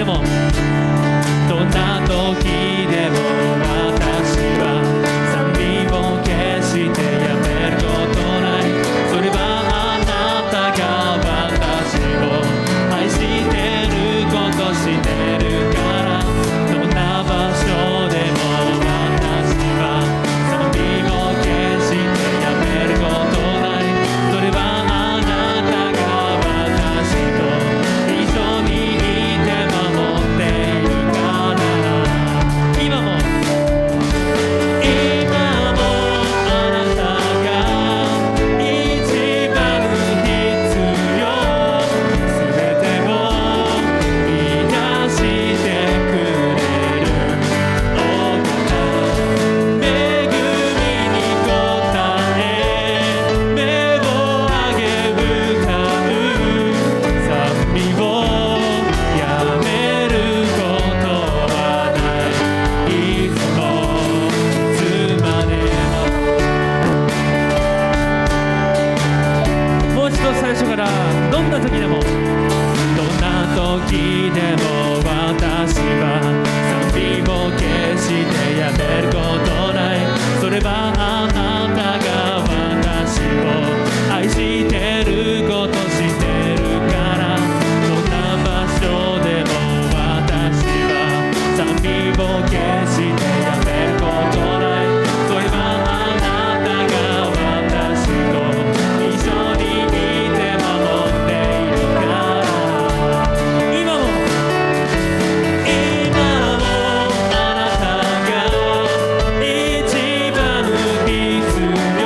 でもどんな時でも私は賛美を決してやめることない。それはあなたが私を愛してることしてるから。どんな場所でも私は賛美を決してやめることない。それはあなたが私と一緒にいて守っているから。今もあなたが一番必要。すべてを満たしてくれるお方。恵みに応え目を上げ歌う。賛美をやめることはない。いつもいつまでも。もう一度最初から。どんな時でもどんな時でも私は賛美を決してやめることない。それはあなたが私を愛してることしてるから。どんな場所でも私は賛美を決してやめることない。それはあなたが私と一緒にいて守っているから。今もあなたが一番必要。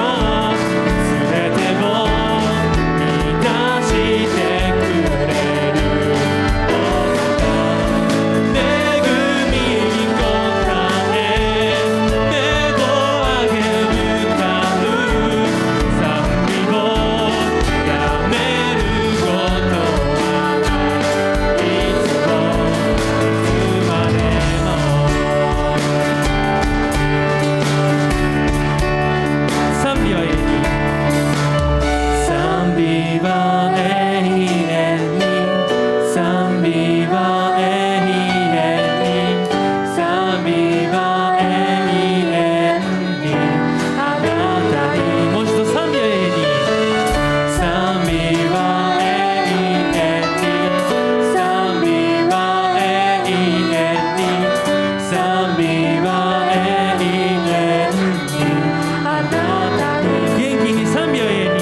すべてを満たしてくれるお方。恵みに応え目を上げ歌う。賛美をやめることはない。いつもいつまでも。賛美は永遠に。賛美は永遠に。賛美は永遠に。賛美は永遠に。あなたに。もう一度賛美は永遠に。賛美は永遠に。賛美は永遠に。賛美は永遠に。あなたに。元気に賛美は永遠に。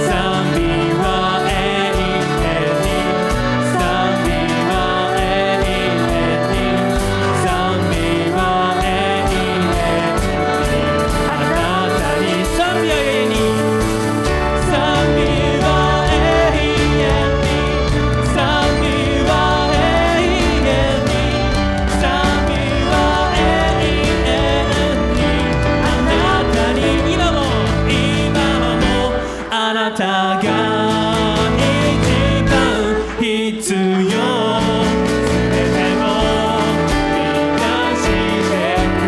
賛美は永遠に。賛美は永遠に。賛美は永遠に。あなたに。賛美は永遠に。賛美は永遠に。賛美は永遠に。賛美は永遠に。あなたに。今もあなたが一番必要。すべてを満たしてく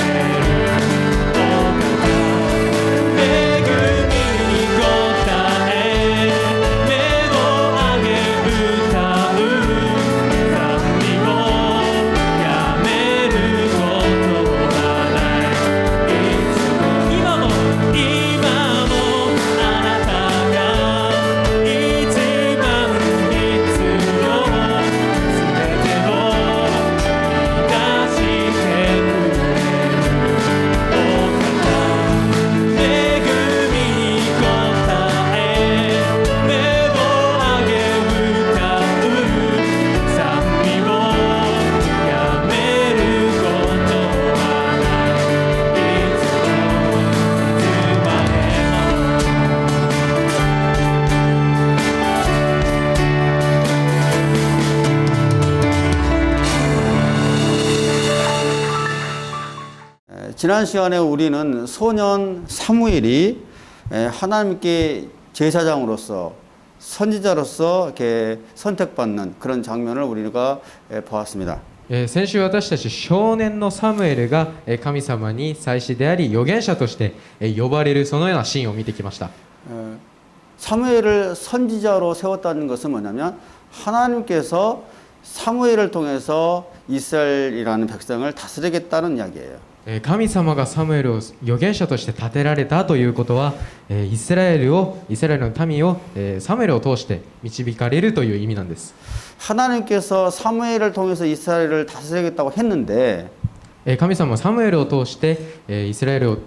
れるお方。恵みに応え目を上げ歌う。賛美をやめることはない。いつも今もあなたが一番必要。すべてを満たしてくれるお方。恵みに応え目を上げ歌う。賛美をやめることはない。いつもいつまで지난 시간에 우리는 소년 사무엘이 하나님께 제사장으로서 선지자로서 이렇게 선택받는 그런 장면을 우리가 보았습니다. 先週私たち少年のサムエルが神様に祭司であり預言者として呼ばれるそのようなシーンを見てきました。 사무엘을 선지자로 세웠다는 것은 뭐냐면 하나님께서 사무엘을 통해서 이스라엘이라는 백성을 다스리겠다는 이야기예요. 神様がサムエルを預言者として立てられたということは、イスラエルの民を、サムエルを通して導かれるという意味なんです。 하나님께서 사무엘을 통해서 이스라엘을 다스리겠다고 했는데 神様はサムエルを通して、イスラエルを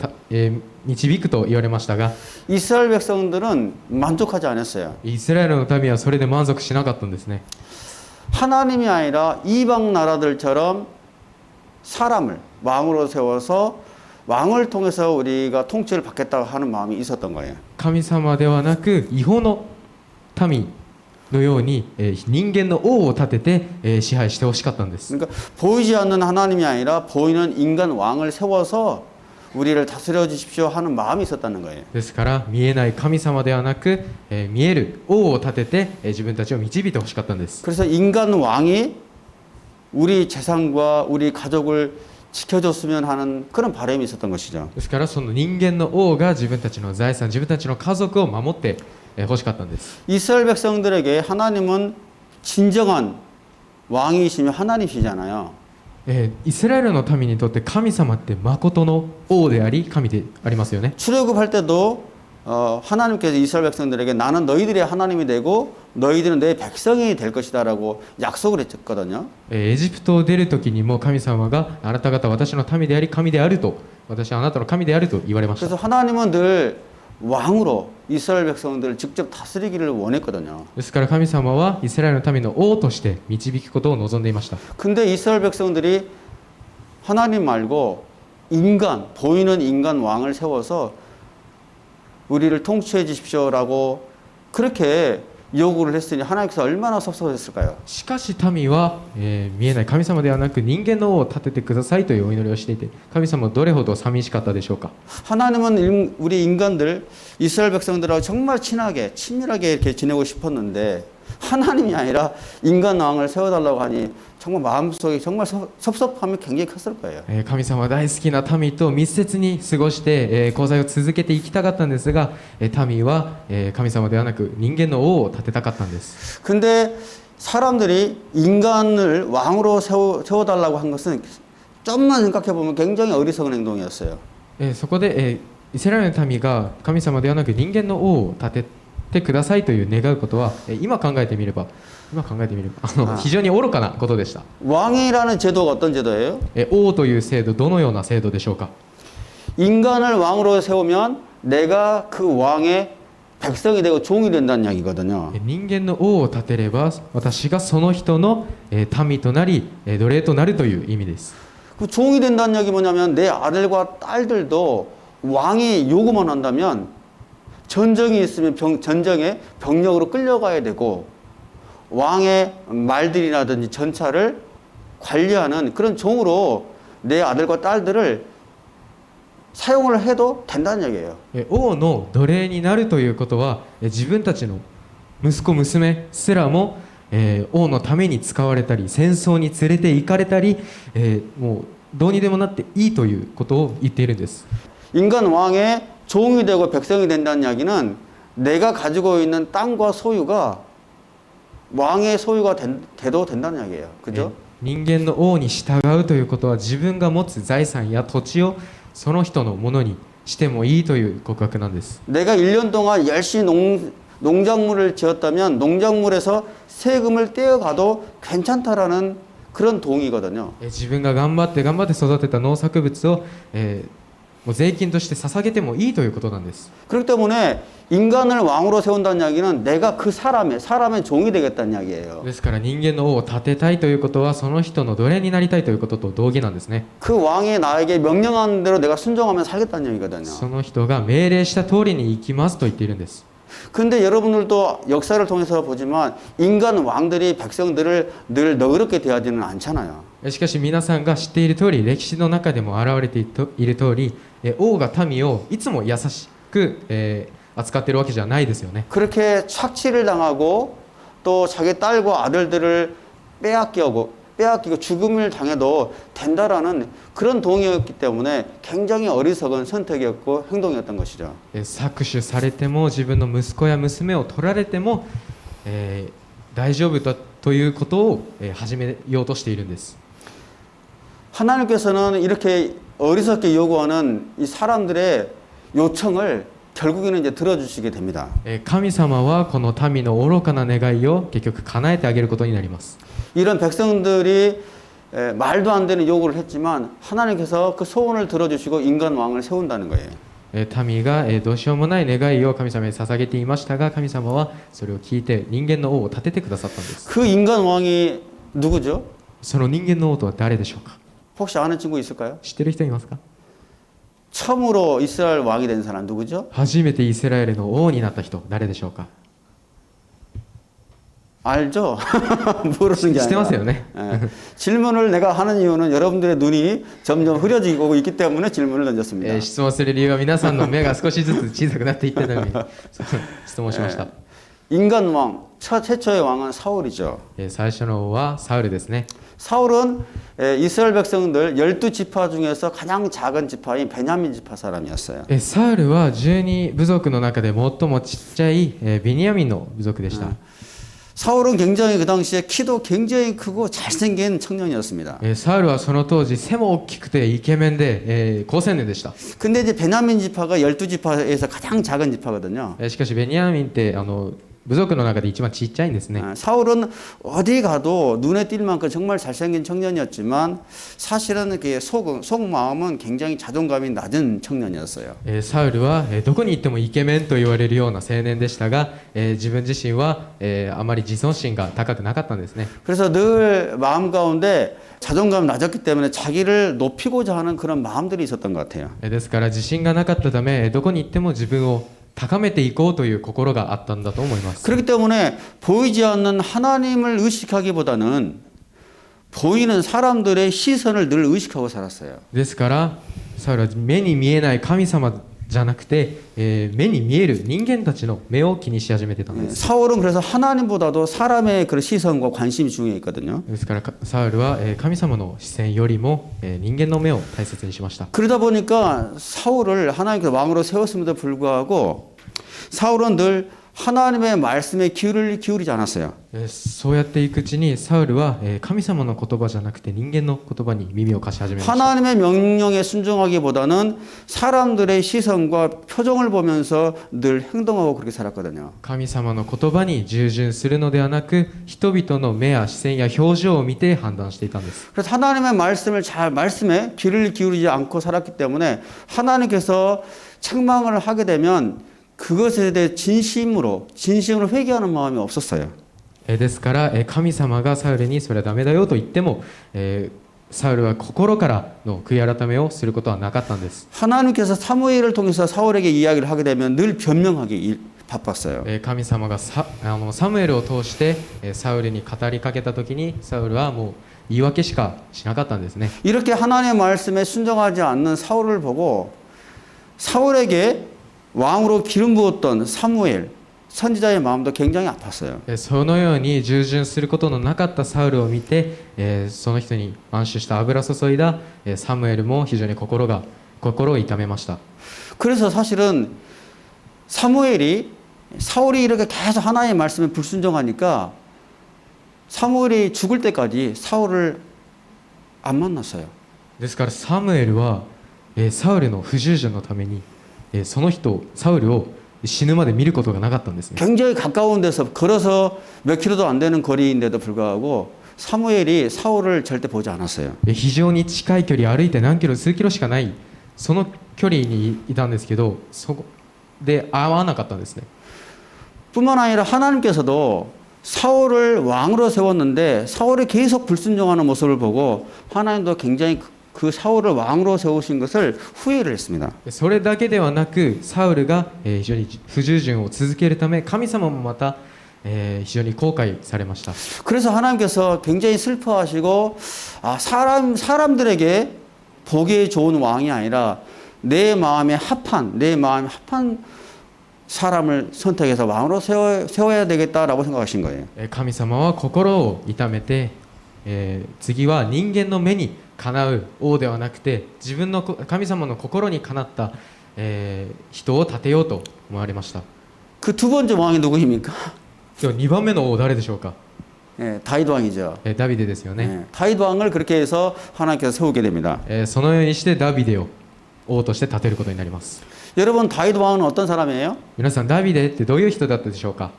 導くと言われましたが、 이스라엘 백성들은 만족하지 않았어요. イスラエルの民はそれで満足しなかったんですね。 하나님이 아니라 이방 나라들처럼 사람을 왕으로 세워서 왕을 통해서 우리가 통치를 받겠다고 하는 마음이 있었던 거예요. 神様ではなく違法の民のように、人間の王を立てて、支配してほしかったんです。 그러니까 보이지 않는 하나님이 아니라 보이는 인간 왕을 세워서 우리를 다스려 주십시오 하는 마음이 있었다는 거예요. ですから見えない神様ではなく、見える王を立てて、自分たちを導いてほしかったんです。 그래서 인간 왕이 우리 재산과 우리 가족을 지켜줬으면 하는 그런 바람이 있었던 것이죠. ですからその人間の王が自分たちの財産、自分たちの家族を守って欲しかったんです。 이스라엘 백성들에게 하나님은 진정한 왕이시며 하나님이시잖아요. イスラエルの民にとって神様って誠の王であり神でありますよね。 출애굽할 때도 하나님께서 이스라엘 백성들에게 나는 너희들의 하나님이 되고 너희들은 내 백성이 될 것이다라고 약속을 했거든요. エジプトを出る時にも神様があなた方は私の民であり神であると、私はあなたの神であると言われました。 그래서 하나님은 늘 왕으로 이스라엘 백성들을 직접 다스리기를 원했거든요. ですから神様はイスラエルの民の王として導くことを望んでいました。 근데 이스라엘 백성들이 하나님 말고 인간, 보이는 인간 왕을 세워서 우리를 통치해 주십시오라고 그렇게 요구를 했으니 하나님께서 얼마나 섭섭했을까요? しかし民は、見えない神様ではなく人間の王を立ててくださいというお祈りをしていて、神様はどれほど寂しかったでしょうか。 하나님은 우리 인간들 이스라엘 백성들하고 정말 친하게 친밀하게 이렇게 지내고 싶었는데 하나님이 아니라 인간 왕을 세워달라고 하니 정말 마음속에 정말 섭섭함이 굉장히 컸을 거예요. 神様大好きな民と密接に過ごして、交際を続けていきたかったんですが、民は、神様ではなく人間の王を立てたかったんです。 근데 사람들이 인간을 왕으로 세워달라고 한 것은 좀만 생각해 보면 굉장히 어리석은 행동이었어요. そこで、イスラエルの民が神様ではなく人間の王を立ててくださいという願うことは、今考えてみれば非常に愚かなことでした。 왕이라는 제도가 어떤 제도예요? 王という制度、どのような制度でしょうか。 인간을 왕으로 세우면 내가 그 왕의 백성이 되고 종이 된다는 이야기거든요. 人間の王を立てれば私がその人の民となり奴隷となるという意味です。 그 종이 된다는 얘기 뭐냐면 내 아들과 딸들도 왕이 요구만 한다면 전쟁이 있으면 전쟁에 병력으로 끌려가야 되고 왕의 말들이라든지 전차를 관리하는 그런 종으로 내 아들과 딸들을 사용을 해도 된다는 얘기예요. 王の奴隷になるということは自分たちの息子娘すらも、王のために使われたり戦争に連れて行かれたり、もうどうにでもなっていいということを言っているんです。 인간 왕의 종이 되고 백성이 된다는 이야기는 내가 가지고 있는 땅과 소유가 왕의 소유가 돼도 된다는 이야기예요. 그죠? 人間の王に従うということは自分が持つ財産や土地をその人のものにしてもいいという告白なんです。 내가 1년 동안 열심히 농작물을 지었다면 농작물에서 세금을 떼어가도 괜찮다라는 그런 동의거든요. 自分が頑張って育てた農作物を、もう税金として捧げてもいいということなんです。 그렇기 때문에 인간을 왕으로 세운다는 이야기는 내가 그 사람의 종이 되겠다는 이야기예요. ですから人間の王を立てたいということはその人の奴隷になりたいということと同義なんですね。 그 왕이 나에게 명령하는 대로 내가 순종하면 살겠다는 얘기거든요. その人が命令した通りに行きますと言っているんです。 근데 여러분들도 역사를 통해서 보지만 인간 왕들이 백성들을 늘 너그럽게 대하지는 않잖아요. しかし皆さんが知っている通り歴史の中でも現れている通り、王が民をいつも優しく、扱っているわけじゃないですよね。 그렇게 착취를 당하고 또 자기 딸과 아들들을 빼앗기고 죽음을 당해도 된다라는 그런 동의였기 때문에 굉장히 어리석은 선택이었고 행동이었던 것이죠. 搾取されても自分の息子や娘を取られても、大丈夫とということを、始めようとしているんです。 하나님께서는 이렇게 어리석게 요구하는 이 사람들의 요청을 결국에는 이제 들어주시게 됩니다. 神様はこの民の愚かな願いを結局叶えてあげることになります。 이런 백성들이 말도 안 되는 요구를 했지만 하나님께서 그 소원을 들어주시고 인간 왕을 세운다는 거예요. 民がどうしようもない願いを神様に捧げていましたが、神様はそれを聞いて人間の王を立ててくださったんです。 그 인간 왕이 누구죠? その人間の王とは誰でしょうか？ 혹시 아는 친구 있을까요? 知ってる人いますか？ 처음으로 이스라엘 왕이 된 사람 누구죠? 初めてイスラエルの王になった人、誰でしょうか？ 알죠? 모르는 게 知ってます 아니라 よね。 예. 질문을 내가 하는 이유는 여러분들의 눈이 점점 흐려지고 있기 때문에 질문을 던졌습니다. 質問する理由は皆さんの目が少しずつ小さくなっていってたのに質問しました。 인간 왕, 최초의 왕은 사울이죠. 最初の王はサウルですね。 사울은 이스라엘 백성들 12지파 중에서 가장 작은 지파인 베냐민 지파 사람이었어요. サウルは12部族の中で最もちっちゃいベニヤミンの部族でした。 사울은 굉장히 그 당시에 키도 굉장히 크고 잘생긴 청년이었습니다. サウルはその当時背も大きくてイケメンで好青年でした。 근데 이제 베냐민 지파가 12지파에서 가장 작은 지파거든요. しかしベニヤミンって部族の中で一番ちっちゃいんですね。 사울은 어디 가도 눈에 띌 만큼 정말 잘생긴 청년이었지만 사실은 그 속마음은 굉장히 자존감이 낮은 청년이었어요. サウルはどこに行ってもイケメンと言われるような青年でしたが、自分自身はあまり自尊心が高くなかったんですね。 그래서 늘 마음 가운데 자존감이 낮았기 때문에 자기를 높이고자 하는 그런 마음들이 있었던 것 같아요. ですから自信がなかったため、どこに行っても自分を高めていこうという心があったんだと思います。 그렇기 때문에 보이지 않는 하나님을 의식하기보다는 보이는 사람들의 시선을 늘 의식하고 살았어요. ですからサウルは目に見えない神様じゃなくて、目に見える人間たちの目を気にし始めてたんです。 사울은 그래서 하나님보다도 사람의 그런 시선과 관심이 중요해 있거든요. ですからサウルは神様の視線よりも人間の目を大切にしました。 그러다 보니까 사울을 하나님께서 왕으로 세웠음에도 불구하고 사울은 늘 하나님의 말씀에 귀를 기울이지 않았어요. そうやっていくうちにサウルは神様の言葉じゃなくて人間の言葉に耳を貸し始めました。 하나님의 명령에 순종하기보다는 사람들의 시선과 표정을 보면서 늘 행동하고 그렇게 살았거든요. 神様の言葉に従順するのではなく、人々の目や視線や表情を見て判断していたんです。 그래서 하나님의 말씀에 귀를 기울이지 않고 살았기 때문에 하나님께서 책망을 하게 되면 그것에 대해 진심으로 회개하는 마음이 없었어요. ですから神様がサウルにそれはダメだよと言っても、サウルは心からの悔い改めをすることはなかったんです。 하나님께서 사무엘을 통해서 사울에게 이야기를 하게 되면 늘 변명하기 바빴어요. 神様がサムエルを通してサウルに語りかけた時にサウルはもう言い訳しかしなかったんですね。 이렇게 하나님의 말씀에 순종하지 않는 사울을 보고 사울에게 왕으로 기름 부었던 사무엘 선지자의 마음도 굉장히 아팠어요. そのように従順することのなかったサウルを見て、その人に安守した油注いだサムエルも非常に心を痛めました。 그래서 사실은 사울이 이렇게 계속 하나님의 말씀에 불순종하니까 사무엘이 죽을 때까지 사울을 안 만났어요. ですからサムエルはサウルの不従順のためにその人サウルを死ぬまで見ることがなかったんですね。 굉장히 가까운 데서 걸어서 몇 킬로도 안 되는 거리인데도 불구하고 사무엘이 사울을 절대 보지 않았어요. 非常に近い距離歩いて何キロ数キロしかないその距離にいたんですけど、そこで会わなかったんですね。 뿐만 아니라 하나님께서도 사울을 왕으로 세웠는데 사울이 계속 불순종하는 모습을 보고 하나님도 굉장히 그 사울을 왕으로 세우신 것을 후회를 했습니다. それだけではなくサウルが非常に不従順を続けるため神様もまた非常に後悔されました。 그래서 하나님께서 굉장히 슬퍼하시고 사람들에게 보기에 좋은 왕이 아니라 내 마음에 합한 사람을 선택해서 왕으로 세워야 되겠다라고 생각하신 거예요. 神様は心を痛めて、次は人間の目にかなう王ではなくて自分の神様の心にかなった、人を立てようと思われました。 그 두 번째 왕이 누구입니까? では2番目の王誰でしょうか？ 다윗 왕이죠. ダビデですよね、 다윗 왕을 그렇게 해서 하나님께서 세우게 됩니다. そのようにしてダビデを王として立てることになります。 여러분 다윗 왕은 어떤 사람이에요? 皆さんダビデってどういう人だったでしょうか。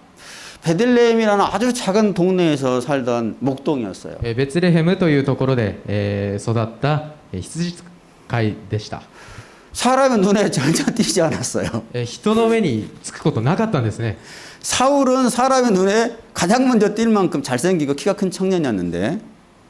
베들레헴이라는 아주 작은 동네에서 살던 목동이었어요. ベツレヘムというところで、育った羊飼いでした。 사람의 눈에 전혀 띄지 않았어요. 人の目につくことなかったんですね。 사울은 사람의 눈에 가장 먼저 띌 만큼 잘생기고 키가 큰 청년이었는데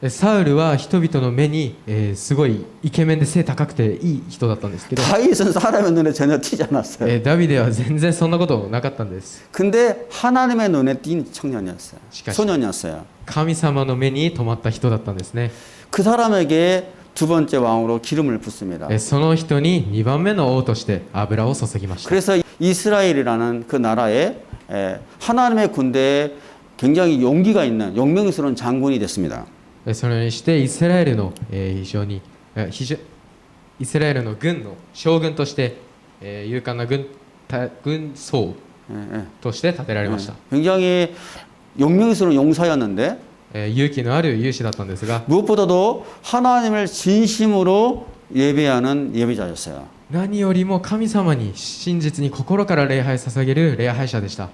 サウルは人々の目に、すごいイケメンで背高くていい人だったんですけど、 다윗은 사람의 눈에 전혀 띄지 않았어요. ダビデは全然そんなことなかったんです。 근데 하나님의 눈에 띈 청년이었어요. 시카시. 소년이었어요. 神様の目に留まった人だったんですね。 그 사람에게 두 번째 왕으로 기름을 붓습니다. その人に2番目の王として油を注ぎました。 그래서 이스라엘이라는 그 나라에 하나님의 군대에 굉장히 용기가 있는 용맹스러운 장군이 됐습니다. そのようにしてイスラエルの、非常にイスラエルの軍の将軍として、勇敢な軍曹として立てられました。 굉장히 용맹스러운 용사였는데 勇気のある勇士だったんですが、 무엇보다도 하나님을 진심으로 예배하는 예배자였어요. 何よりも神様に真実に心から礼拝捧げる礼拝者でした。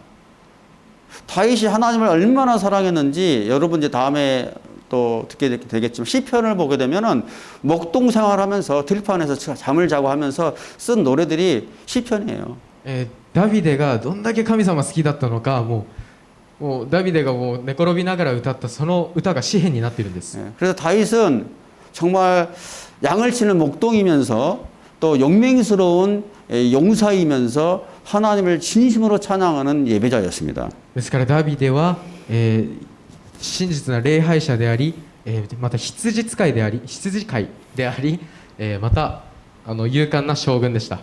다윗이 하나님을 얼마나 사랑했는지 여러분 이제 다음에 또 듣게 되겠지만 시편을 보게 되면은 목동 생활하면서 들판에서 잠을 자고 하면서 쓴 노래들이 시편이에요. ダビデがどんだけ神様好きだったのか、もうダビデがもう寝転びながら歌ったその歌が詩篇になっているんです。 그래서 다윗은 정말 양을 치는 목동이면서 또 용맹스러운 용사이면서 하나님을 진심으로 찬양하는 예배자였습니다. ですからダビデは、真実な礼拝者であり、また羊飼いであり、また勇敢な将軍でした。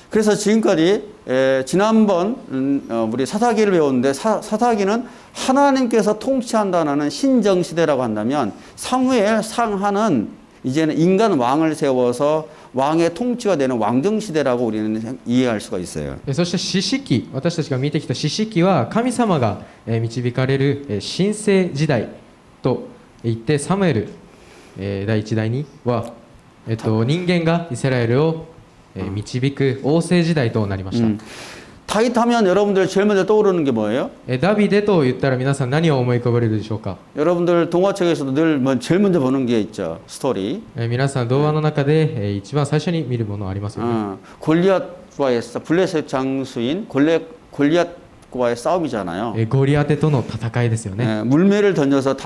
그래서 지금까지 지난번 우리 사사기를 배웠는데 사사기는 하나님께서 통치한다는 신정 시대라고 한다면 사무엘 상하는 이제는 인간 왕을 세워서 왕의 통치가 되는 왕정 시대라고 우리는 이해할 수가 있어요. そして四式、私たちが見てきた四式は神様が導かれる神聖時代と言って、サムエル第一代には人間がイスラエルを導く王政時代となりました。 다윗 하면 여러분들 제일 먼저 떠오르는 게 뭐예요? ダビデと言ったら皆さん何を思い浮かべるでしょうか。 여러분들 동화책에서도 늘 제일 먼저 보는 게 있죠. 스토리. 皆さん童話の中で一番最初に見るものありますよね。 골리앗과의 블레셋 장수인 골리앗과의 싸움이잖아요. ゴリアテとの戦いですよね。 물매를 던져서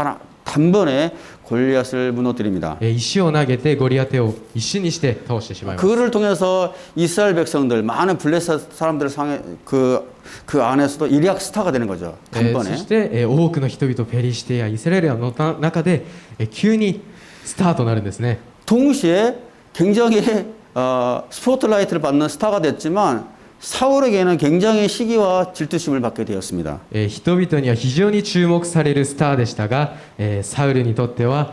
단번에 골리앗을 무너뜨립니다. 石を投げてゴリアテを一瞬にして倒してしまいます。 그거를 통해서 이스라엘 백성들 많은 블레셋 사람들 상에 그 안에서도 일약 스타가 되는 거죠. そ 단번에. して多くの人々ペリシテやイスラエルの中で急にスターとなるんですね。 동시에 굉장히 스포트라이트를 받는 스타가 됐지만 사울에게는 굉장히 시기와 질투심을 받게 되었습니다. 人々には非常に注目されるスターでしたが、サウルにとっては、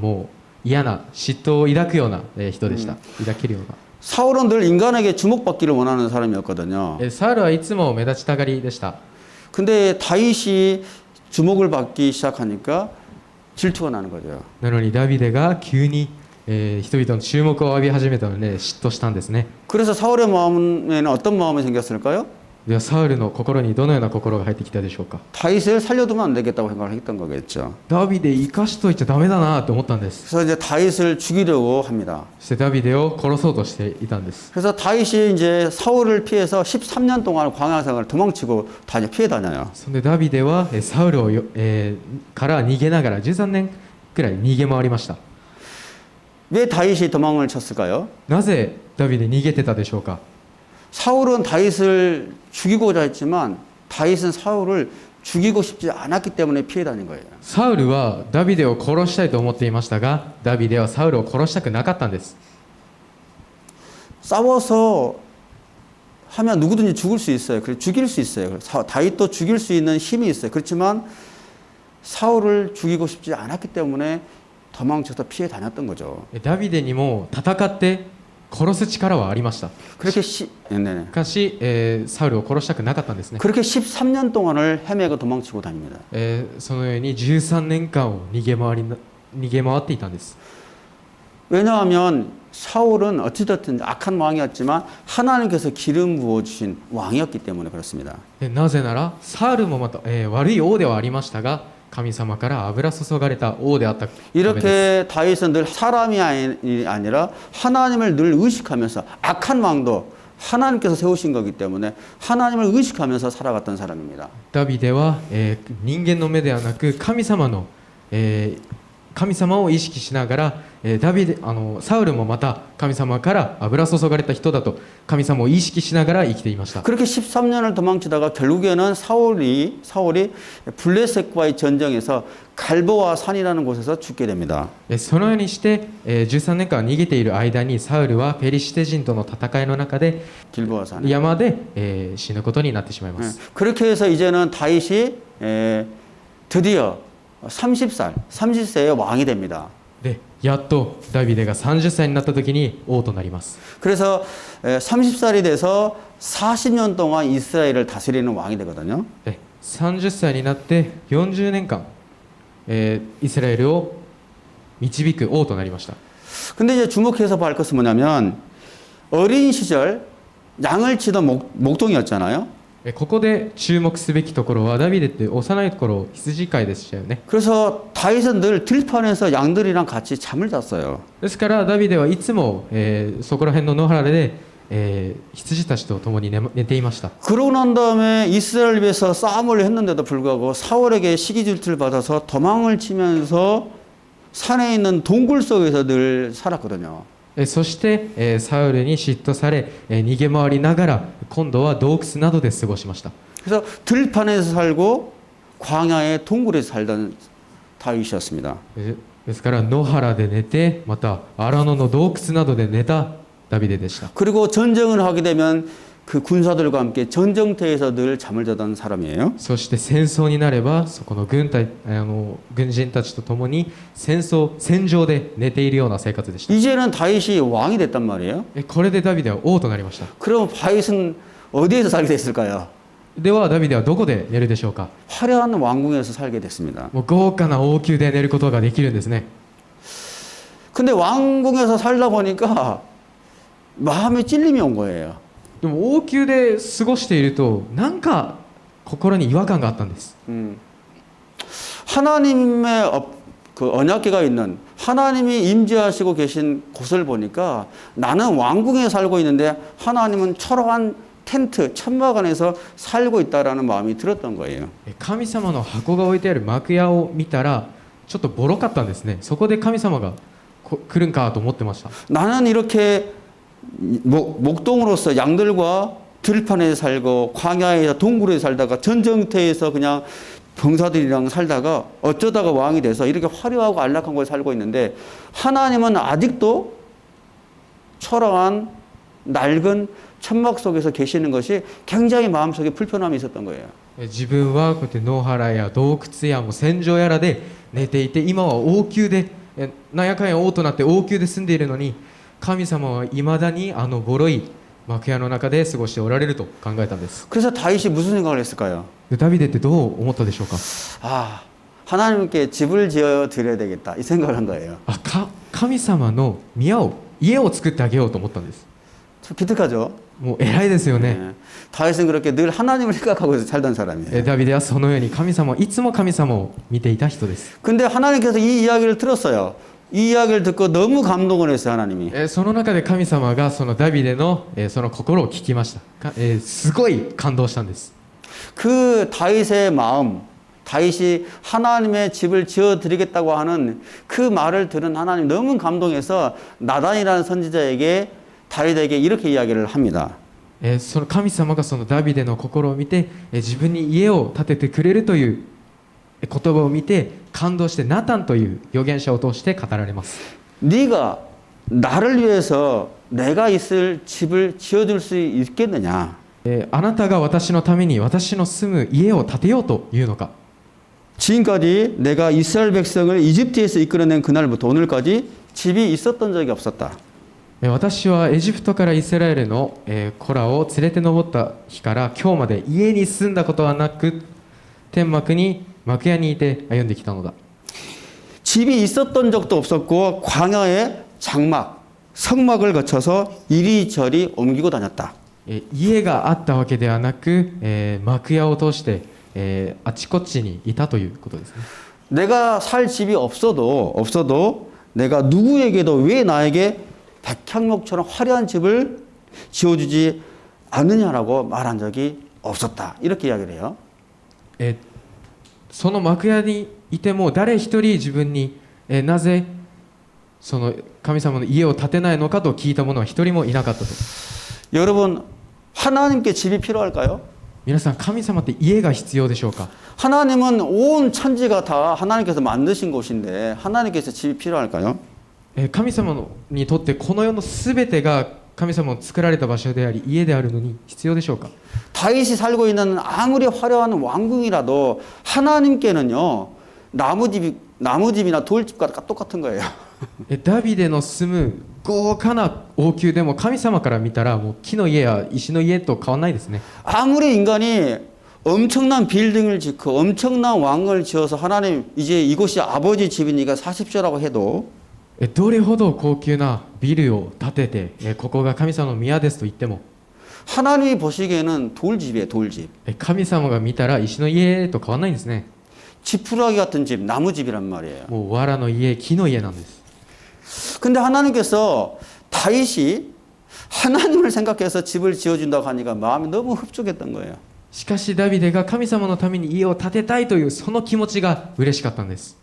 もう嫌な嫉妬を抱くような人でした。抱けるような。 사울은 늘 인간에게 주목받기를 원하는 사람이었거든요. サウルはいつも目立ちたがりでした。 근데 다윗이 주목을 받기 시작하니까 질투가 나는 거죠. なのにダビデが急に、人々の注目を浴び始めたので嫉妬したんですね。 그래서 사울의 마음에는 어떤 마음이 생겼을까요? ではサウルの心にどのような心が入ってきたでしょうか。 다윗을 살려두면 안 되겠다고 생각을 했던 거겠죠. ダビデ生かしといちゃダメだなと思ったんです。 그래서 이제 다윗을 죽이려고 합니다. そしてダビデを殺そうとしていたんです。 그래서 다윗이 이제 사울을 피해서 13년 동안 광야 생활을 도망치고 피해 다녀요. そんでダビデはサウルをから逃げながら13年くらい逃げ回りました。 왜 다윗이 도망을 쳤을까요? なぜダビデ逃げてたでしょうか。 사울은 다윗을 죽이고자 했지만 다윗은 사울을 죽이고 싶지 않았기 때문에 피해 다닌 거예요. サウルはダビデを殺したいと思っていましたが、ダビデはサウルを殺したくなかったんです。 싸워서 하면 누구든지 죽을 수 있어요. 그래서 죽일 수 있어요. 다윗도 죽일 수 있는 힘이 있어요. 그렇지만 사울을 죽이고 싶지 않았기 때문에 도망쳐서 피해 다녔던 거죠. ダビデにも戦って殺す力はありました。 그렇게 しかし、サウルを殺したくなかったんですね。 그렇게 13년 동안을 헤매고 도망치고 다닙니다. そのように13年間を逃げ回っていたんです。 왜냐하면 사울은 어찌됐든 악한 왕이었지만 하나님께서 기름 부어주신 왕이었기 때문에 그렇습니다. なぜならサウルもまた、悪い王ではありましたが神様から油注がれた王であったためです。 이렇게 다윗은 늘 사람이 아니라 하나님을 늘 의식하면서 악한 왕도 하나님께서 세우신 거기 때문에 하나님을 의식하면서 살아갔던 사람입니다. ダビデは、人間の目ではなく神様の、神様を意識しながら、サウルもまた神様から油注がれた人だと神様を意識しながら生きていました。 그렇게 13년을 도망치다가 결국에는 사울이 블레셋과의 전쟁에서 갈보아 산이라는 곳에서 죽게 됩니다. そのようにして、13年間逃げている間にサウルはペリシテ人との戦いの中で 길보아 산. 山で、死ぬことになってしまいます。 그렇게 해서 이제는 다윗이 드디어 30세의 왕이 됩니다. でやっとダビデが30歳になった時に王となります。 그래서 30살이 돼서 40년 동안 이스라엘을 다스리는 왕이 되거든요. で30歳になって40年間、イスラエルを導く王となりました。 근데 이제 주목해서 볼 것은 뭐냐면 어린 시절 양을 치던 목동이었잖아요. ここで注目すべきところはダビデって幼い頃羊飼いでしたよね。 그래서 다윗은 늘 들판에서 양들이랑 같이 잠을 잤어요. ですからダビデはいつも、そこら辺の野原で、羊たちと共に寝ていました。 그러고 난 다음에 이스라엘 위해서 싸움을 했는데도 불구하고 사울에게 시기질투를 받아서 도망을 치면서 산에 있는 동굴 속에서 늘 살았거든요. そして、サウルに嫉妬され、逃げ回りながら今度は洞窟などで過ごしました。 그래서 들판에서 살고 광야의 동굴에서 살던 다윗이었습니다. ですから野原で寝てまた荒野の洞窟などで寝たダビデでした。 그리고 전쟁을 하게 되면 그 군사들과 함께 전쟁터에서 늘 잠을 자던 사람이에요. そして戦争になればそこの軍人たちと共に戦場で寝ているような生活でした。 이제는 다윗이 왕이 됐단 말이에요. これでダビデは王となりました。 그럼 다윗은 어디에서 살게 됐을까요? ではダビデはどこで寝るでしょうか。 화려한 왕궁에서 살게 됐습니다. もう豪華な王宮で寝ることができるんですね。 근데 왕궁에서 살다 보니까 마음에 찔림이 온 거예요. でも王宮で過ごしているとなんか心に違和感があったんです。 하나님의 그 언약궤가 있는 하나님이 임재하시고 계신 곳을 보니까 나는 왕궁에 살고 있는데 하나님은 초라한 텐트 천막 안에서 살고 있다라는 마음이 들었던 거예요. 神様の箱が置いてある幕屋を見たらちょっとボロかったんですね。そこで神様が来るんかと思ってました。 나는 이렇게 목동으로서 양들과 들판에 살고 광야에서 동굴에 살다가 전쟁터에서 그냥 병사들이랑 살다가 어쩌다가 왕이 돼서 이렇게 화려하고 안락한 곳에 살고 있는데 하나님은 아직도 초라한 낡은 천막 속에서 계시는 것이 굉장히 마음속에 불편함이 있었던 거예요. 自分はこうやって野原や洞窟やもう戦場やらで寝ていて今は王宮でなんやかんや王となって王宮で住んでいるのに神様はいまだにあのボロい幕屋の中で過ごしておられると考えたんです。 그래서 다윗이 무슨 생각을 했을까요? ダビデってどう思ったでしょうか。 아, 하나님께 집을 지어 드려야 되겠다 이 생각을 한 거예요. 神様の家を作ってあげようと思ったんです。 참 기특하죠? もう偉いですよね。 네. 다윗은 그렇게 늘 하나님을 생각하고 살던 사람이에요. ダビデはそのようにいつも神様を見ていた人です。 근데 하나님께서 이 이야기를 들었어요. 이 이야기를 듣고 너무 감동을 했어요, 하나님이. その中で神様がそのダビデのその心を聞きました。すごい感動したんです。 그 다윗의 마음, 다윗이 하나님의 집을 지어 드리겠다고 하는 그 말을 들은 하나님 너무 감동해서 나단이라는 선지자에게 다윗에게 이렇게 이야기를 합니다. その神様がそのダビデの心を見て自分に家を建ててくれるという言葉を見て感動してナタンという預言者を通して語られます。 네가 나를 위해서 내가 있을 집을 지어줄 수 있겠느냐? あなたが私のために私の住む家を建てようというのか。 지금까지 내가 이스라엘 백성을 이집트에서 이끌어낸 그날부터 오늘까지 집이 있었던 적이 없었다. 私はエジプトからイスラエルの子らを連れて登った日から今日まで家に住んだことはなく天幕に幕屋にいて歩んできたのだ。 집이 있었던 적도 없었고 광야에 장막, 성막을 거쳐서 이리저리 옮기고 다녔다. 家があったわけではなく、幕屋を通して、あちこちにいたということですね。 내가 살 집이 없어도 내가 누구에게도 왜 나에게 백향목처럼 화려한 집을 지어주지 않느냐라고 말한 적이 없었다. 이렇게 이야기를 해요. その幕屋にいても誰一人自分に、なぜその神様の家を建てないのかと聞いた者は一人もいなかったと。 여러분, 하나님께 집이 필요할까요? 皆さん、神様って家が必要でしょうか？ 하나님은 온 천지가 다 하나님께서 만드신 곳인데 하나님께서 집이 필요할까요? 神様にとってこの世のすべてが神様を作られた場所であり家であるのに必要でしょうか？ 다윗이 살고 있는 아무리 화려한 왕궁이라도 하나님께는요 나무집이나 돌집과 똑같은 거예요. ダビデの住む豪華な王宮でも神様から見たらもう木の家や石の家と変わらないですね。 아무리 인간이 엄청난 빌딩을 짓고 엄청난 왕을 지어서 하나님 이제 이곳이 아버지 집이니까 사십시오라고 해도 どれほど高級なビルを建ててここが神様の宮ですと言っても 하나님이 보시기에는 돌집이에요, 돌집. 神様が見たら石の家と変わらないんですね。 지푸라기 같은 집, 나무집이란 말이에요. もう藁の家、木の家なんです。 근데 하나님께서 다윗이 하나님을 생각해서 집을 지어준다고 하니까 마음이 너무 흡족했던 거예요. しかしダビデが神様のために家を建てたいというその気持ちが嬉しかったんです。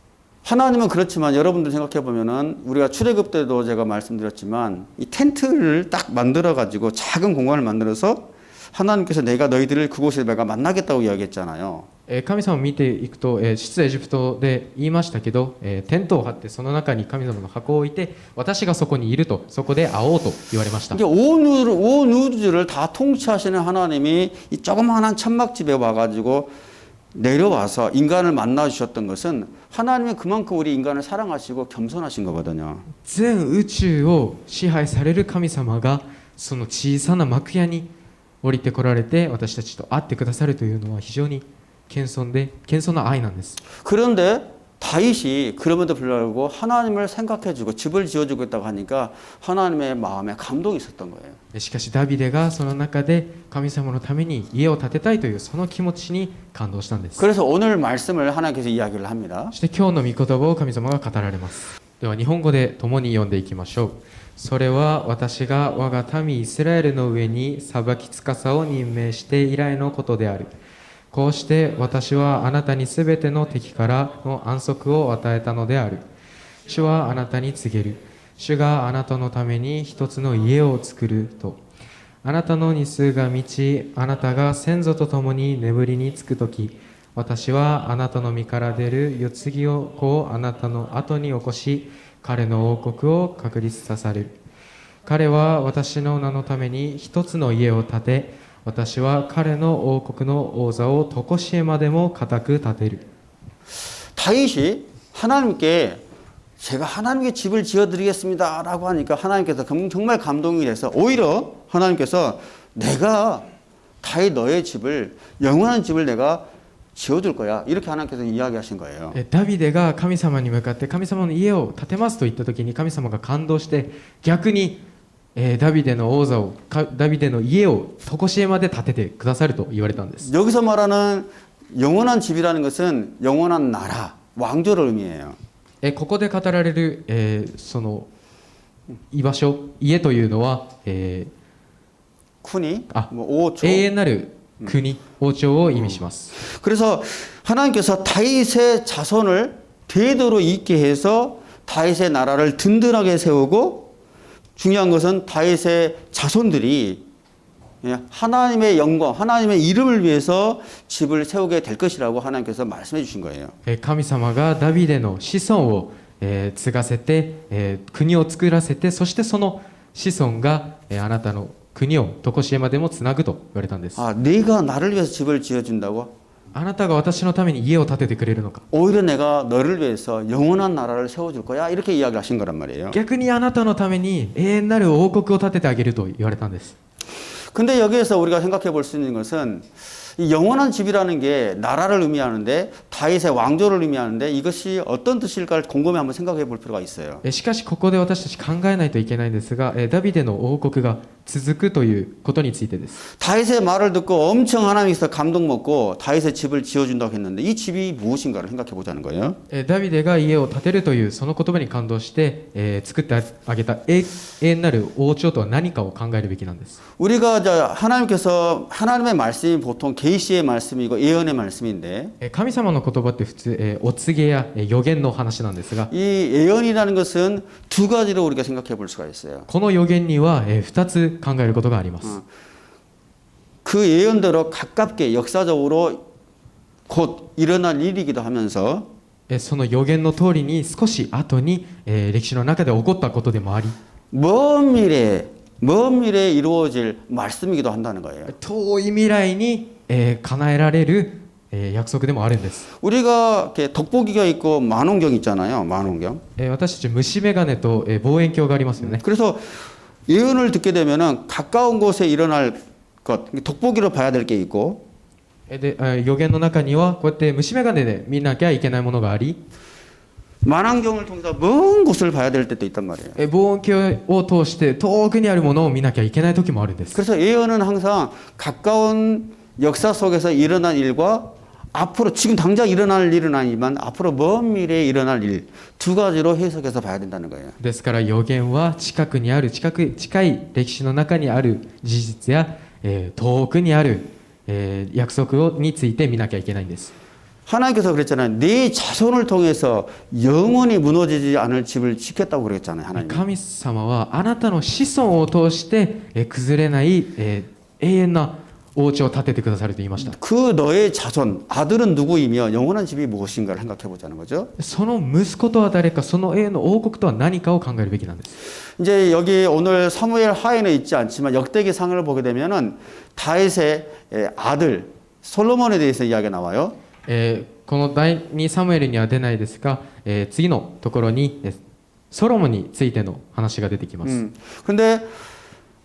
하나님은 그렇지만 여러분들 생각해 보면은 우리가 출애굽 때도 제가 말씀드렸지만 이 텐트를 딱 만들어 가지고 작은 공간을 만들어서 하나님께서 내가 너희들을 그곳에 내가 만나겠다고 이야기했잖아요. 神様を見ていくと、出エジプトで言いましたけど、テントを張ってその中に神様の箱を置いて私がそこにいるとそこで会おうと言われました。 이게 온 우주를 다 통치하시는 하나님이 이 조그마한 천막집에 와가지고 내려와서 인간을 만나 주셨던 것은 하나님이 그만큼 우리 인간을 사랑하시고 겸손하신 거거든요. 全宇宙を支配される神様がその小さな幕屋に降りてこられて私たちと会ってくださるというのは非常に謙遜な愛なんです。 그런데 다윗이 그럼에도 불구하고 하나님을 생각해주고 집을 지어주고 있다고 하니까 하나님의 마음에 감동이 있었던 거예요. しかしダビデがその中で神様のために家を建てたいというその気持ちに感動したんです。 그래서 오늘 말씀을 하나님께서 이야기를 합니다. そして今日の御言葉を神様が語られます。では日本語で共に読んでいきましょう。それは私が我が民イスラエルの上に裁き司を任命して以来のことである。こうして私はあなたにすべての敵からの安息を与えたのである。主はあなたに告げる。主があなたのために一つの家を作ると。あなたの日数が満ち、あなたが先祖と共に眠りにつくとき、私はあなたの身から出る世継ぎをあなたの後に起こし、彼の王国を確立させる。彼は私の名のために一つの家を建て、私は彼の王国の王座を常しえまでも固く立てる。 다윗이 하나님께 제가 하나님께 집을 지어드리겠습니다 라고 하니까 하나님께서 정말 감동이 돼서 오히려 하나님께서 내가 다윗 너의 집을 영원한 집을 내가 지어줄 거야 이렇게 하나님께서 이야기하신 거예요. ダビデが神様に向かって神様の家を建てますと言った時に神様が感動して逆にダビデの王座をダビデの家を常しえまで建ててくださると言われたんです。 여기서 말하는 영원한 집이라는 것은 영원한 나라, 왕조를 의미해요. ここで語られる、その居場所、家というのは、 쿠니, 아, 뭐 5조. 永遠なる国、王朝を意味します。 그래서 하나님께서 다윗의 자손을 대대로 있게 해서 다윗의 나라를 든든하게 세우고 중요한 것은 다윗의 자손들이 하나님의 영광, 하나님의 이름을 위해서 집을 세우게 될 것이라고 하나님께서 말씀해 주신 거예요. 神様がダビデの子孫を、継がせて、国を作らせてそしてその子孫が、あなたの国を常しえまでもつなぐと言われたんです。 아, 네가 나를 위해서 집을 지어준다고? あなたが私のために家を建ててくれるのか 오히려 내가 너를 위해서 영원한 나라를 세워줄 거야. 이렇게 이야기를 하신 거란 말이에요. 逆にあなたのために永遠なる王国を建ててあげると言われたんです 근데 여기에서 우리가 생각해 볼 수 있는 것은 이 영원한 집이라는 게 나라를 의미하는데 다윗의 왕조를 의미하는데 이것이 어떤 뜻일까 곰곰이 한번 생각해 볼 필요가 있어요. しかしここで私たち考えないといけないんですがダビデの王国が続くということについてです 다윗의 말을 듣고 엄청 하나님께서 감동 먹고 다윗의 집을 지어준다고 했는데 이 집이 무엇인가를 생각해 보자는 거예요. ダビデが家を建てるというその言葉に感動して作ってあげた永遠なる王朝とは何かを考えるべきなんです 우리가 하나님께서 하나님의 말씀이 보통 계시의 말씀이고 예언의 말씀인데 神様の言葉って普通お告げや予言の話なんですが 이 예언이라는 것은 두 가지로 우리가 생각해 볼 수가 있어요. この予言には2つ考えることがあります 그 예언대로 가깝게 역사적으로 곧 일어날 일이기도 하면서 その予言の通りに少し後に歴史の中で起こったことでもあり 먼 미래에 이루어질 말씀이기도 한다는 거예요. 遠い未来に叶えられる約束でもあるんです 우리가 이렇게 덕보기가 있고 만원경 있잖아요. 만원경. 私たち虫眼鏡と望遠鏡がありますよね 그래서 예언을 듣게 되면은 가까운 곳에 일어날 것, 덕보기로 봐야 될 게 있고 で予言の中にはこうやって虫眼鏡で見なきゃいけないものがあり 만원경을 통해서 먼 곳을 봐야 될 때도 있단 말이에요. 望遠鏡を通して遠くにあるものを見なきゃいけない時もあるんです 그래서 예언은 항상 가까운 역사 속에서 일어난 일과 앞으로 지금 당장 일어날 일은 아니지만 앞으로 먼 미래에 일어날 일 두 가지로 해석해서 봐야 된다는 거예요. ですから予言は近くにある近い歴史の中にある事実や、遠くにある、約束について見なきゃいけないんです 하나님께서 그랬잖아요. 네 자손을 통해서 영원히 무너지지 않을 집을 짓겠다고 그랬잖아요. 하나님. 神様はあなたの子孫を通して、崩れない、永遠なお家を建ててくださると言いました 그 너의 자손, 아들은 누구이며 영원한 집이 무엇인가를 생각해 보자는 거죠. その息子とは誰かその永遠の王国とは何かを考えるべきなんです 이제 여기 오늘 사무엘 하에는 있지 않지만 역대기상을 보게 되면은 다윗의 아들 솔로몬에 대해서 이야기가 나와요. この第2サムエルには出ないですが、次のところにソロモンについての話が出てきます、 근데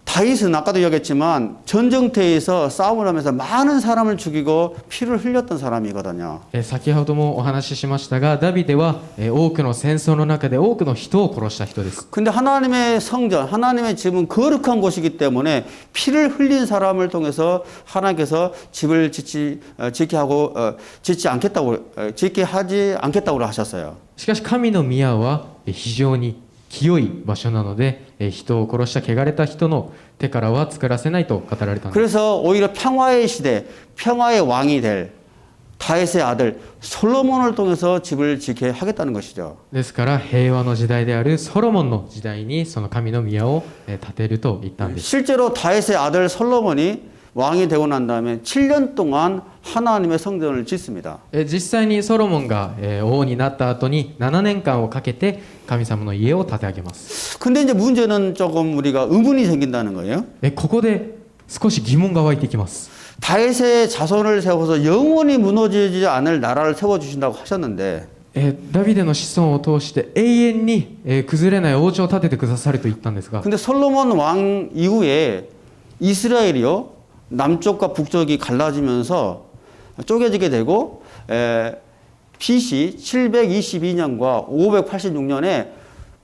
다윗은 아까도 이야기했지만 전쟁터에서 싸움을 하면서 많은 사람을 죽이고 피를 흘렸던 사람이거든요. 先ほどもお話ししましたがダビデは多くの戦争の中で多くの人を殺した人です 근데 하나님의 성전, 하나님의 집은 거룩한 곳이기 때문에 피를 흘린 사람을 통해서 하나님께서 집을 짓지 하지 않겠다고 하셨어요. しかし神の宮は非常に清い場所なので人を殺した汚れた人の手からは作らせないと語られたんです 그래서 오히려 평화의 시대, 평화의 왕이 될 다윗의 아들 솔로몬을 통해서 집을 짓게 하겠다는 것이죠. ですから平和の時代であるソロモンの時代にその神の宮を建てると言ったんです 실제로 다윗의 아들 솔로몬이 왕이 되고 난 다음에 7년 동안 하나님의 성전을 짓습니다. 実際にソロモンが王になった後に7年間をかけて神様の家を建て上げます 근데 이제 문제는 조금 우리가 의문이 생긴다는 거예요. ここで少し疑問が湧いてきます 다윗의 자손을 세워서 영원히 무너지지 않을 나라를 세워주신다고 하셨는데 ダビデの子孫を通して永遠に崩れない王朝を建ててくださると言ったんですが 근데 솔로몬 왕 이후에 이스라엘이요 남쪽과 북쪽이 갈라지면서 쪼개지게 되고 BC 722년과 586년에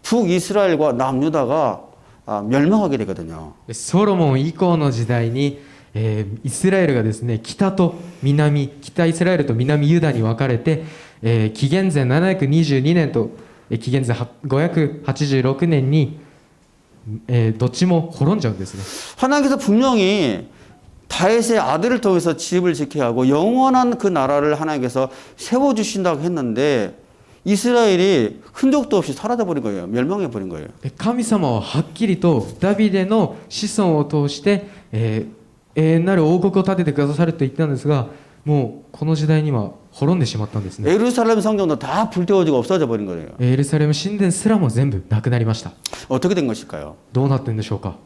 북이스라엘과 남유다가 멸망하게 되거든요. ソロモン以降の時代に、イスラエルがですね北イスラエルと南ユダに分かれて、紀元前722年と、紀元前586年に、どっちも滅んじゃうんですね 하나님께서 분명히 다윗의 아들을 통해서 집을 지켜야 하고 영원한 그 나라를 하나님께서 세워주신다고 했는데 이스라엘이 흔적도 없이 사라져버린 거예요. 멸망해버린 거예요. 神様ははっきりとダビデの子孫を通して、永遠なる王国を建ててくださると言ったんですがもうこの時代には滅んでしまったんですね 예루살렘 성전도 다 불태워지고 없어져 버린 거예요. エルサレム神殿すらも全部なくなりました 어떻게 된 것일까요? どうなってんでしょうか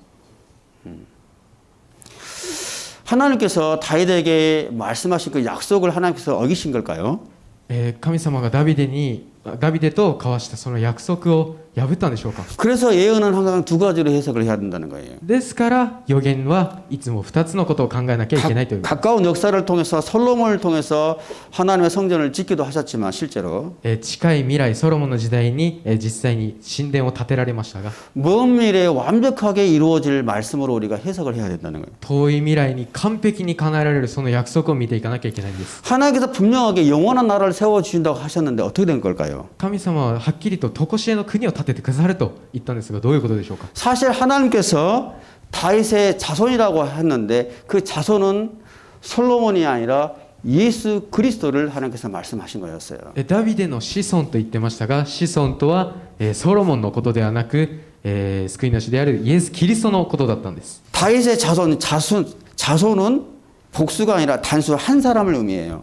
하나님께서 다윗에게 말씀하신 그 약속을 하나님께서 어기신 걸까요? 神様がダビデと交わしたその約束を破ったんでしょうか。 그래서 예언은 항상 두 가지로 해석을 해야 된다는 거예요. ですから預言はいつも2つのことを考えなきゃいけないという。 가까운 역사를 통해서 솔로몬을 통해서 하나님의 성전을 짓기도 하셨지만 실제로 近い未来ソロモンの時代に実際に神殿を建てられましたが、 먼 미래에 완벽하게 이루어질 말씀으로 우리가 해석을 해야 된다는 거예요. 遠い未来に完璧に叶えられるその約束を見ていかなきゃいけないんです。 하나님께서 분명하게 영원한 나라를 세워주신다고 하셨는데 어떻게 된 걸까요? 神様ははっきりと常しえの国を建ててくださると言ったんですが、どういうことでしょうか。 사실 하나님께서 다윗의 자손이라고 했는데 그 자손은 솔로몬이 아니라 예수 그리스도를 하나님께서 말씀하신 거였어요. ダビデの子孫と言ってましたが、子孫とはソロモンのことではなく、救い主であるイエス・キリストのことだったんです。 다윗의 자손은 복수가 아니라 단수 한 사람을 의미해요.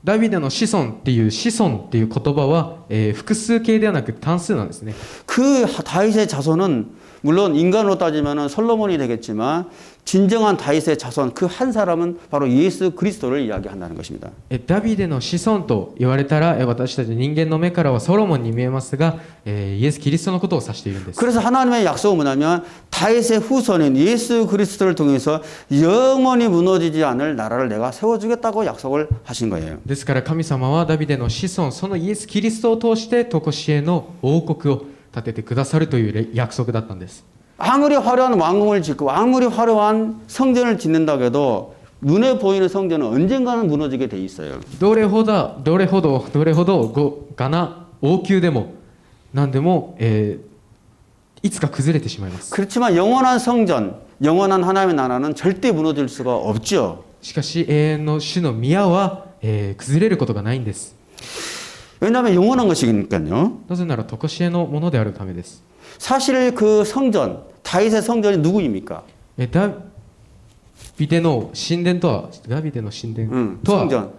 ダビデの子孫っていう言葉は、複数形ではなく単数なんですね。 그 다윗의 자손은 물론 인간으로 따지면 솔로몬이 되겠지만 진정한 다윗의 자손 그 한 사람은 바로 예수 그리스도를 이야기한다는 것입니다. ダビデの子孫と言われたら、私たち人間の目からはソロモンに見えますが、イエス・キリストのことを指しているんです。 그래서 하나님의 약속은 뭐냐면 다윗의 후손인 예수 그리스도를 통해서 영원히 무너지지 않을 나라를 내가 세워주겠다고 약속을 하신 거예요. ですから神様はダビデの子孫、そのイエス・キリストを通して常しえの王国を建ててくださるという約束だったんです。 아무리 화려한 왕궁을 짓고 아무리 화려한 성전을 짓는다고 해도 눈에 보이는 성전은 언젠가는 무너지게 돼 있어요. どれほど豪華な王宮でも何でも、いつか崩れてしまいます。 그렇지만 영원한 성전, 영원한 하나님의 나라는 절대 무너질 수가 없죠. しかし永遠の主の宮は、崩れることがないんです。 왜냐하면 영원한 것이니까요. なぜなら常しえのものであるためです。 사실 그 성전, 다윗의 성전이 누구입니까? ダビデの神殿とは성전.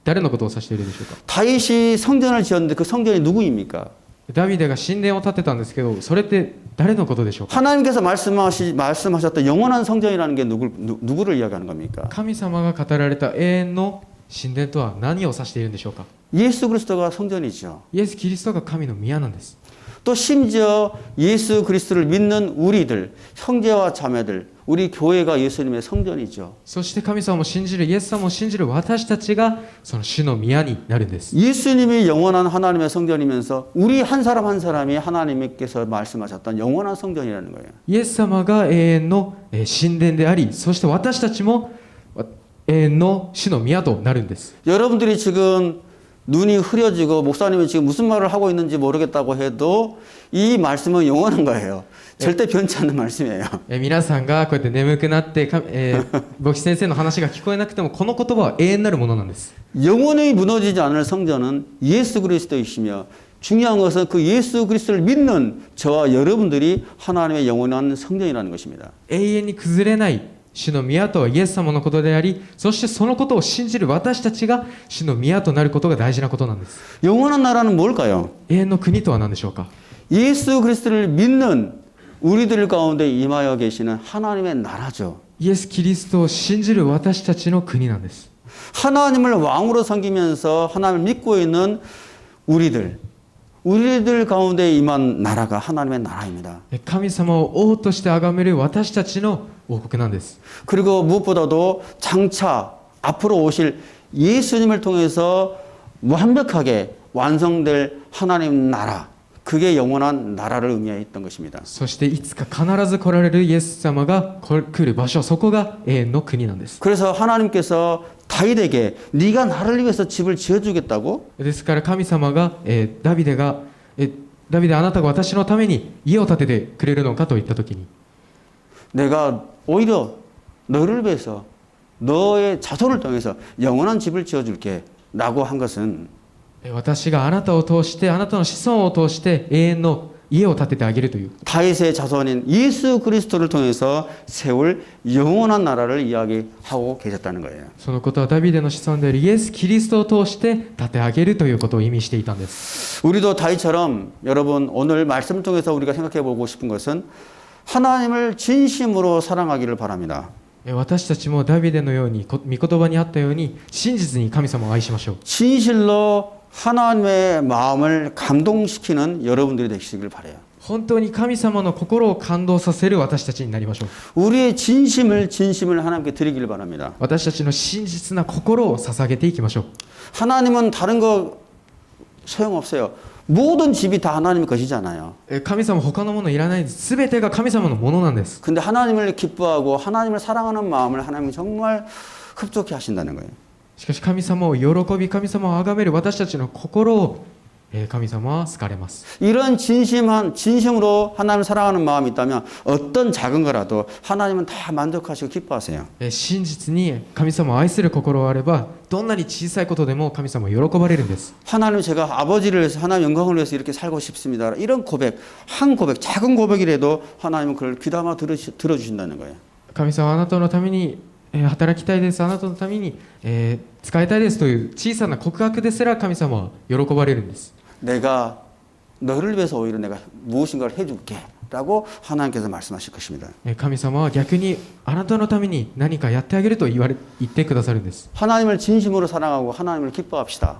誰のことを指しているでしょうか。 다윗이 성전을 지었는데 그 성전이 누구입니까? ダビデが神殿を建てたんですけど、それって誰のことでしょうか。 하나님께서 말씀하셨던 영원한 성전이라는 게 누구를 이야기하는 겁니까? 神様が語られた永遠の神殿とは何を指しているんでしょうか。 예수 그리스도가 성전이죠. イエス・キリストが神の宮なんです。 또 심지어 예수 그리스도를 믿는 우리들, 형제와 자매들, 우리 교회가 예수님의 성전이죠. そして神様を信じるイエス様を信じる私たちがその主の宮になるんです。 예수님이 영원한 하나님의 성전이면서 우리 한 사람 한 사람이 하나님께서 말씀하셨던 영원한 성전이라는 거예요. イエス様が永遠の神殿であり、そして私たちも永遠の主の宮となるんです。 여러분들이 지금 눈이 흐려지고 목사님이 지금 무슨 말을 하고 있는지 모르겠다고 해도 이 말씀은 영원한 거예요. 절대 변치 않는 말씀이에요. 皆さんがこうやって眠くなって、牧師先生の話が聞こえなくてもこの言葉は永遠なるものなんです。 영원히 무너지지 않을 성전은 예수 그리스도이시며 중요한 것은 그 예수 그리스도를 믿는 저와 여러분들이 하나님의 영원한 성전이라는 것입니다. 永遠に崩れない主の宮とはイエス様のことであり、そしてそのことを信じる私たちが主の宮となることが大事なことなんです。 영원한 나라는 뭘까요? 永遠の国とは何でしょうか。 예수 그리스도를 믿는 우리들 가운데 임하여 계시는 하나님의 나라죠. イエス・キリストを信じる私たちの国なんです。 하나님을 왕으로 섬기면서 하나님을 믿고 있는 우리들 가운데 임한 나라가 하나님의 나라입니다. 神様を王として崇める私たちの王国なんです。 그리고 무엇보다도 장차 앞으로 오실 예수님을 통해서 완벽하게 완성될 하나님 나라, 그게 영원한 나라를 의미했던 것입니다. そしていつか必ず来られるイエス様が来る場所、そこが永遠の国なんです。 그래서 하나님께서 다윗에게 네가 나를 위해서 집을 지어주겠다고? ですから神様が、ダビデあなたが私のために家を建ててくれるのかと言った時に、 내가 오히려 너를 위해서 너의 자손을 통해서 영원한 집을 지어줄게 라고 한 것은 私があなたを通してあなたの子孫を通して永遠の家を建ててあげるという 다윗의 자손인 예수 그리스도를 통해서 세울 영원한 나라를 이야기하고 계셨다는 거예요. そのことはダビデの子孫であるイエス・キリストを通して建て上げるということを意味していたんです。 우리도 다윗처럼 여러분 오늘 말씀을 통해서 우리가 생각해 보고 싶은 것은 하나님을 진심으로 사랑하기를 바랍니다. 私たちもダビデのように御言葉にあったように真実に神様を愛しましょう。 진실로 하나님의 마음을 감동시키는 여러분들이 되시길 바라요. 本当に神様の心を感動させる私たちになりましょう。 우리의 진심을 하나님께 드리길 바랍니다. 私たちの真実な心を捧げていきましょう。 하나님은 다른 거 소용없어요. 모든 집이 다 하나님의 것이잖아요. 神様他のものいらないです。全てが神様のものなんです。 근데 하나님을 기뻐하고 하나님을 사랑하는 마음을 하나님이 정말 흡족해 하신다는 거예요. しかし神様を喜び神様を崇める私たちの心を神様は好かれます。 이런 진심으로 하나님을 사랑하는 마음이 있다면 어떤 작은 거라도 하나님은 다 만족하시고 기뻐하세요. 真実に神様を愛する心があればどんなに小さいことでも神様を喜ばれるんです。 하나님 제가 아버지를 위해서 하나님 영광을 위해서 이렇게 살고 싶습니다. 이런 고백, 한 고백, 작은 고백이라도 하나님은 그걸 귀담아 들어주신다는 거예요. 神様はあなたのために働きたいです、あなたのために使いたいですという小さな告白ですら神様は喜ばれるんです。 내가 너를 위해서 오히려 내가 무엇인가를 해줄게 라고 하나님께서 말씀하실 것입니다. 神様は逆にあなたのために何かやってあげると言ってくださるんです。 하나님을 진심으로 사랑하고 하나님을 기뻐합시다.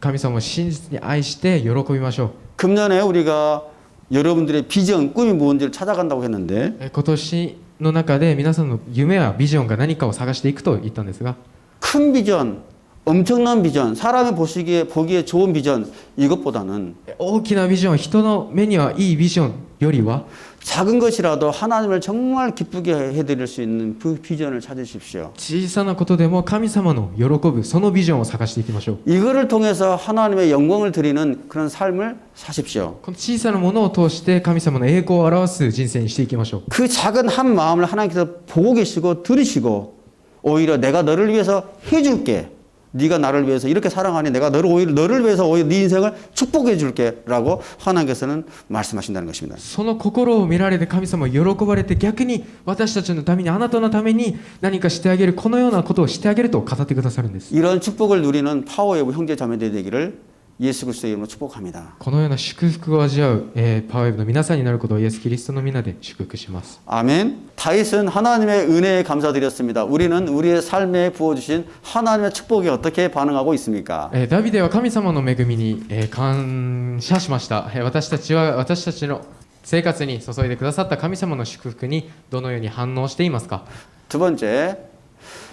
神様を真実に愛して喜びましょう。 금년에 우리가 여러분들의 비전, 꿈이 무엇인지를 찾아간다고 했는데 今年の中で皆さんの夢やビジョンが何かを探していくと言ったんですが、 큰 비전, 엄청난 비전, 사람이 보기에 좋은 비전 이것보다는 大きなビジョン、人の目にはいいビジョンよりは 작은 것이라도 하나님을 정말 기쁘게 해드릴 수 있는 그 비전을 찾으십시오. 小さなことでも神様の喜ぶそのビジョンを探していきましょう。 이거를 통해서 하나님의 영광을 드리는 그런 삶을 사십시오. この小さなものを通して神様の栄光を表す人生にしていきましょう。 그 작은 한 마음을 하나님께서 보고 계시고 들으시고 오히려 내가 너를 위해서 해줄게. 네가 나를 위해서 이렇게 사랑하니 내가 너를 위해서 오히려 네 인생을 축복해 줄게라고 하나님께서는 말씀하신다는 것입니다. その心を見られて神様を喜ばれて逆に私たちのためにあなたのために何かしてあげるこのようなことをしてあげると語ってくださるんです。 이런 축복을 누리는 파워웨이브 형제 자매들 되기를 예수 그리스도의 이름으로 축복합니다. このような祝福を味わう、パワーウェーブの皆さんになることをイエス・キリストの皆で祝福します。 아멘. 다윗은 하나님의 은혜에 감사드렸습니다. 우리는 우리의 삶에 부어주신 하나님의 축복에 어떻게 반응하고 있습니까? ダビデは神様の恵みに、感謝しました。私たちは私たちの生活に注いでくださった神様の祝福にどのように反応していますか？ 두 번째,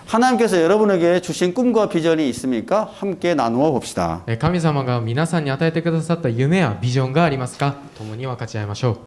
하나님께서 여러분에게 주신 꿈과 비전이 있습니까? 함께 나누어 봅시다. 神様が皆さんに与えてくださった夢やビジョンがありますか？共に分かち合いましょう。